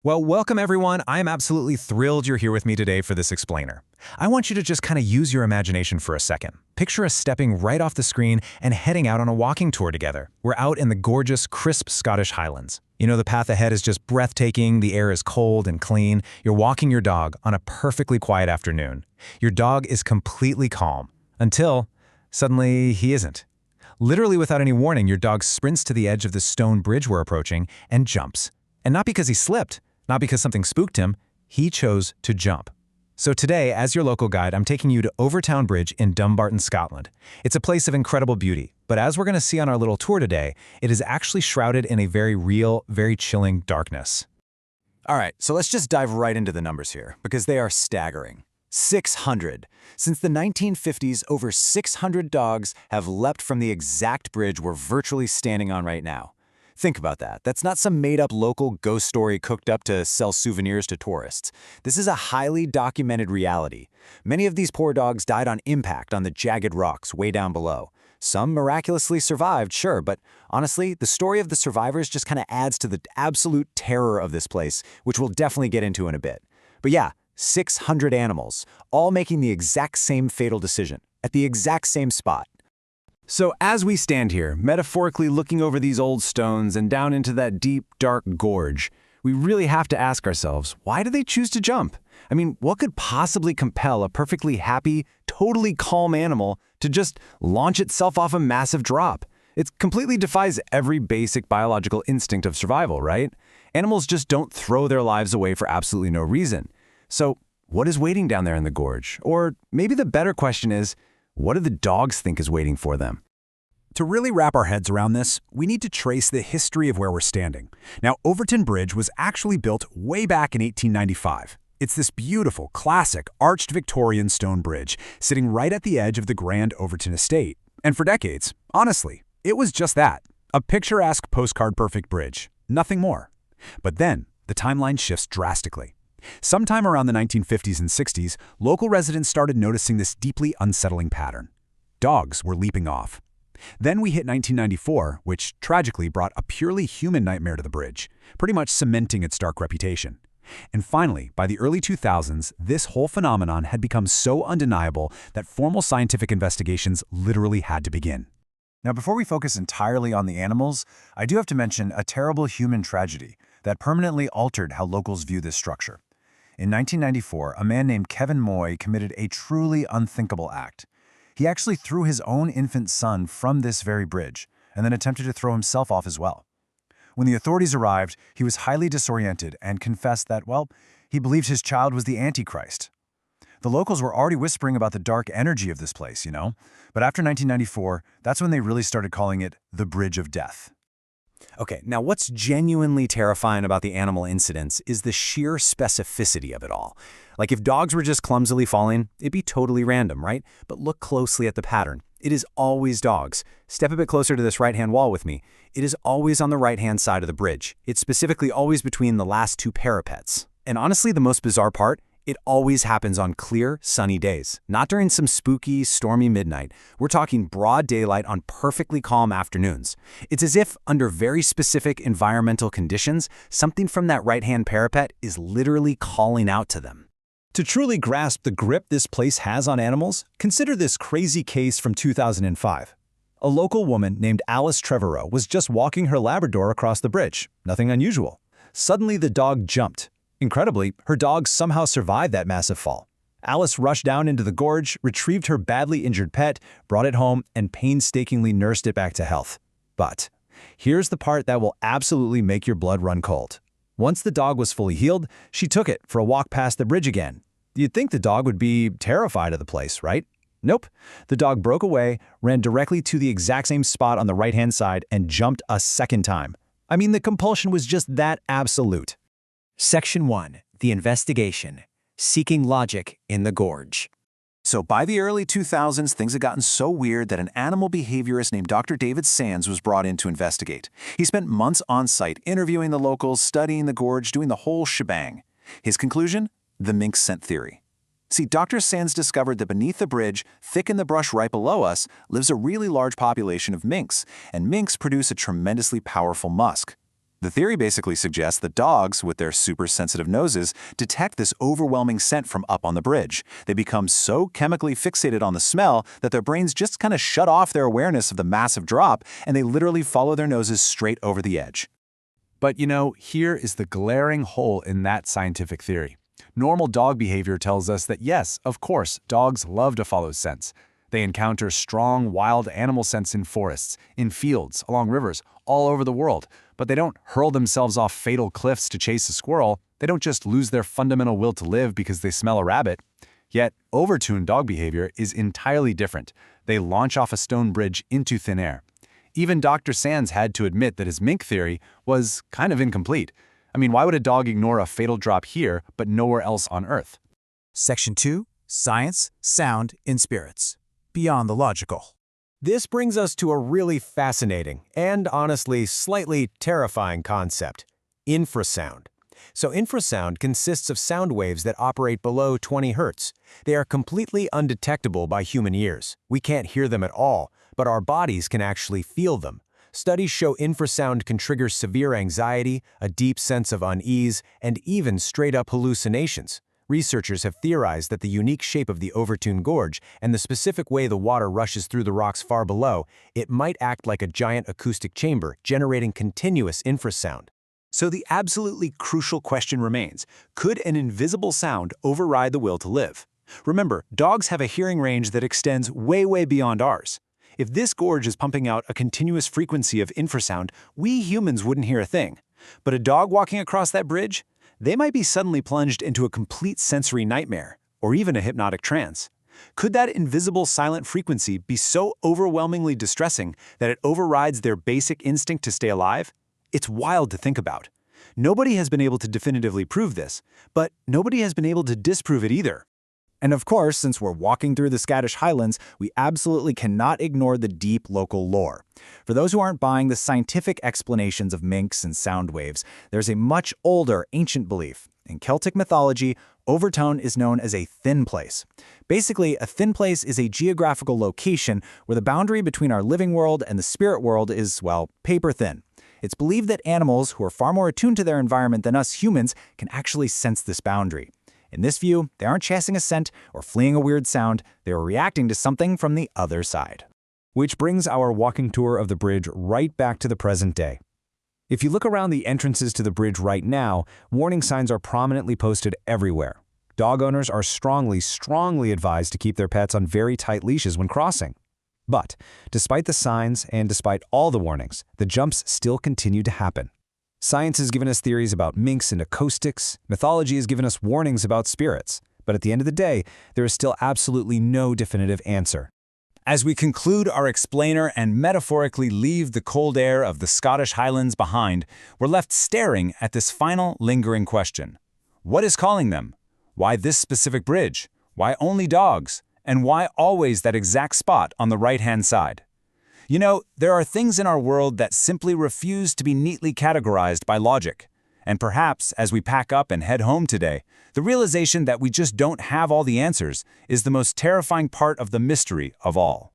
Well, welcome everyone. I'm absolutely thrilled you're here with me today for this explainer. I want you to just kind of use your imagination for a second. Picture us stepping right off the screen and heading out on a walking tour together. We're out in the gorgeous, crisp Scottish Highlands. You know, the path ahead is just breathtaking, the air is cold and clean. You're walking your dog on a perfectly quiet afternoon. Your dog is completely calm, until suddenly he isn't. Literally without any warning, your dog sprints to the edge of the stone bridge we're approaching and jumps. And not because he slipped, not because something spooked him, he chose to jump. So today, as your local guide, I'm taking you to Overtoun Bridge in Dumbarton, Scotland. It's a place of incredible beauty, but as we're going to see on our little tour today, it is actually shrouded in a very real, very chilling darkness. All right, so let's just dive right into the numbers here, because they are staggering. 600. Since the 1950s, over 600 dogs have leapt from the exact bridge we're virtually standing on right now. Think about that. That's not some made-up local ghost story cooked up to sell souvenirs to tourists. This is a highly documented reality. Many of these poor dogs died on impact on the jagged rocks way down below. Some miraculously survived, sure, but honestly, the story of the survivors just kind of adds to the absolute terror of this place, which we'll definitely get into in a bit. But yeah, 600 animals, all making the exact same fatal decision, at the exact same spot. So as we stand here, metaphorically looking over these old stones and down into that deep, dark gorge, we really have to ask ourselves, why do they choose to jump? I mean, what could possibly compel a perfectly happy, totally calm animal to just launch itself off a massive drop? It completely defies every basic biological instinct of survival, right? Animals just don't throw their lives away for absolutely no reason. So what is waiting down there in the gorge? Or maybe the better question is, what do the dogs think is waiting for them? To really wrap our heads around this, we need to trace the history of where we're standing. Now, Overtoun Bridge was actually built way back in 1895. It's this beautiful, classic, arched Victorian stone bridge sitting right at the edge of the Grand Overtoun Estate. And for decades, honestly, it was just that, a picturesque postcard-perfect bridge, nothing more. But then, the timeline shifts drastically. Sometime around the 1950s and 60s, local residents started noticing this deeply unsettling pattern. Dogs were leaping off. Then we hit 1994, which tragically brought a purely human nightmare to the bridge, pretty much cementing its dark reputation. And finally, by the early 2000s, this whole phenomenon had become so undeniable that formal scientific investigations literally had to begin. Now, before we focus entirely on the animals, I do have to mention a terrible human tragedy that permanently altered how locals view this structure. In 1994, a man named Kevin Moy committed a truly unthinkable act. He actually threw his own infant son from this very bridge, and then attempted to throw himself off as well. When the authorities arrived, he was highly disoriented and confessed that, well, he believed his child was the Antichrist. The locals were already whispering about the dark energy of this place, you know? But after 1994, that's when they really started calling it the Bridge of Death. Okay, now what's genuinely terrifying about the animal incidents is the sheer specificity of it all. Like if dogs were just clumsily falling, it'd be totally random, right? But look closely at the pattern. It is always dogs. Step a bit closer to this right-hand wall with me. It is always on the right-hand side of the bridge. It's specifically always between the last two parapets. And honestly, the most bizarre part, it always happens on clear, sunny days, not during some spooky, stormy midnight. We're talking broad daylight on perfectly calm afternoons. It's as if, under very specific environmental conditions, something from that right-hand parapet is literally calling out to them. To truly grasp the grip this place has on animals, consider this crazy case from 2005. A local woman named Alice Trevorrow was just walking her Labrador across the bridge. Nothing unusual. Suddenly, the dog jumped. Incredibly, her dog somehow survived that massive fall. Alice rushed down into the gorge, retrieved her badly injured pet, brought it home, and painstakingly nursed it back to health. But here's the part that will absolutely make your blood run cold. Once the dog was fully healed, she took it for a walk past the bridge again. You'd think the dog would be terrified of the place, right? Nope. The dog broke away, ran directly to the exact same spot on the right-hand side, and jumped a second time. I mean, the compulsion was just that absolute. Section 1. The Investigation. Seeking Logic in the Gorge. So by the early 2000s, things had gotten so weird that an animal behaviorist named Dr. David Sands was brought in to investigate. He spent months on site interviewing the locals, studying the gorge, doing the whole shebang. His conclusion? The minks scent theory. See, Dr. Sands discovered that beneath the bridge, thick in the brush right below us, lives a really large population of minks, and minks produce a tremendously powerful musk. The theory basically suggests that dogs, with their super sensitive noses, detect this overwhelming scent from up on the bridge. They become so chemically fixated on the smell that their brains just kind of shut off their awareness of the massive drop, and they literally follow their noses straight over the edge. But here is the glaring hole in that scientific theory. Normal dog behavior tells us that yes, of course, dogs love to follow scents. They encounter strong, wild animal scents in forests, in fields, along rivers, all over the world. But they don't hurl themselves off fatal cliffs to chase a squirrel. They don't just lose their fundamental will to live because they smell a rabbit. Yet, Overtoun dog behavior is entirely different. They launch off a stone bridge into thin air. Even Dr. Sands had to admit that his mink theory was kind of incomplete. I mean, why would a dog ignore a fatal drop here but nowhere else on Earth? Section 2. Science, Sound in Spirits. Beyond the logical. This brings us to a really fascinating and honestly slightly terrifying concept: infrasound. So infrasound consists of sound waves that operate below 20 Hz. They are completely undetectable by human ears. We can't hear them at all, but our bodies can actually feel them. Studies show infrasound can trigger severe anxiety, a deep sense of unease, and even straight-up hallucinations. Researchers have theorized that the unique shape of the Overtoun Gorge and the specific way the water rushes through the rocks far below, it might act like a giant acoustic chamber, generating continuous infrasound. So the absolutely crucial question remains, could an invisible sound override the will to live? Remember, dogs have a hearing range that extends way, way beyond ours. If this gorge is pumping out a continuous frequency of infrasound, we humans wouldn't hear a thing. But a dog walking across that bridge? They might be suddenly plunged into a complete sensory nightmare, or even a hypnotic trance. Could that invisible silent frequency be so overwhelmingly distressing that it overrides their basic instinct to stay alive? It's wild to think about. Nobody has been able to definitively prove this, but nobody has been able to disprove it either. And of course, since we're walking through the Scottish Highlands, we absolutely cannot ignore the deep local lore. For those who aren't buying the scientific explanations of minks and sound waves, there's a much older, ancient belief. In Celtic mythology, Overtoun is known as a thin place. Basically, a thin place is a geographical location where the boundary between our living world and the spirit world is, well, paper thin. It's believed that animals, who are far more attuned to their environment than us humans, can actually sense this boundary. In this view, they aren't chasing a scent or fleeing a weird sound, they are reacting to something from the other side. Which brings our walking tour of the bridge right back to the present day. If you look around the entrances to the bridge right now, warning signs are prominently posted everywhere. Dog owners are strongly advised to keep their pets on very tight leashes when crossing. But, despite the signs and despite all the warnings, the jumps still continue to happen. Science has given us theories about minks and acoustics, mythology has given us warnings about spirits, but at the end of the day, there is still absolutely no definitive answer. As we conclude our explainer and metaphorically leave the cold air of the Scottish Highlands behind, we're left staring at this final lingering question. What is calling them? Why this specific bridge? Why only dogs? And why always that exact spot on the right-hand side? You know, there are things in our world that simply refuse to be neatly categorized by logic. And perhaps, as we pack up and head home today, the realization that we just don't have all the answers is the most terrifying part of the mystery of all.